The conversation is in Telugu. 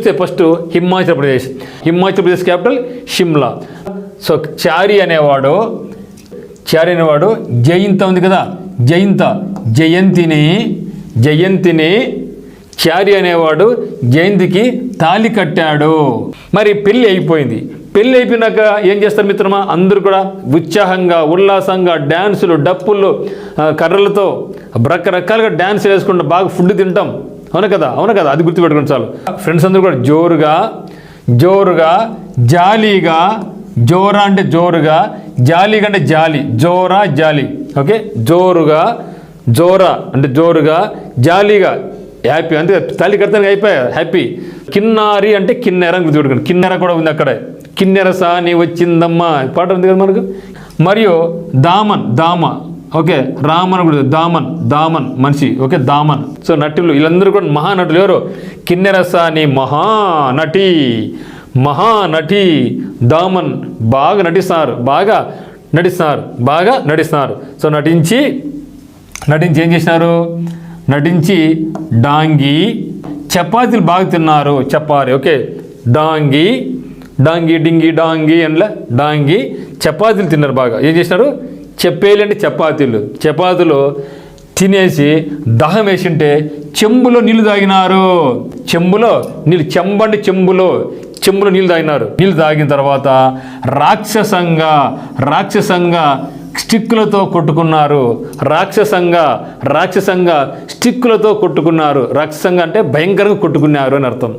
చూస్తే first Himachal Pradesh capital Shimla. So Chari అనేవాడు జయంత ఉంది కదా, జయంతిని చారి అనేవాడు జయంతికి తాళి కట్టాడు. మరి పెళ్ళి అయిపోయినాక ఏం చేస్తారు మిత్రమా, అందరూ కూడా ఉత్సాహంగా ఉల్లాసంగా డ్యాన్సులు డప్పులు కర్రలతో రకరకాలుగా డ్యాన్స్ వేసుకుంటాం, బాగా ఫుడ్ తింటాం. అవును కదా, అది గుర్తుపెట్టుకుని చాలు. ఫ్రెండ్స్ అందరూ కూడా జోరుగా జాలీగా, జోరా అంటే జోరుగా, జాలీగా అంటే జాలి, జాలి. ఓకే, జోరా అంటే జోరుగా, జాలీగా హ్యాపీ, అంతే. తాళి కడతానికి అయిపోయా హ్యాపీ. కిన్నారి అంటే కిన్నెర అని గుర్తుపెట్టుకోండి, కిన్నెర కూడా ఉంది అక్కడే. కిన్నెర సాని వచ్చిందమ్మా పాట ఉంది కదా మనకు. మరియు దామ, ఓకే, రామన్ కూడా దామన్ మనిషి, ఓకే, దామన్. సో నటులు వీళ్ళందరూ కూడా మహానటులు. ఎవరు? కిన్నెర సాని మహానటి దామన్ బాగా నటిస్తున్నారు. సో నటించి ఏం చేసినారు, డాంగి చపాతీలు బాగా తిన్నారు, చపారి. ఓకే, డాంగి డింగి డాంగి అండ్లా డాంగి చపాతీలు తిన్నారు బాగా. ఏం చేసినారు, చెప్పేలు అంటే చపాతీలు తినేసి దాహం వేసింటే చెంబులో నీళ్లు తాగినారు. చెంబులో నీళ్ళు తాగినారు. నీళ్ళు తాగిన తర్వాత రాక్షసంగా స్టిక్కులతో కొట్టుకున్నారు. రాక్షసంగా స్టిక్కులతో కొట్టుకున్నారు. రాక్షసంగా అంటే భయంకరంగా కొట్టుకున్నారు అని అర్థం.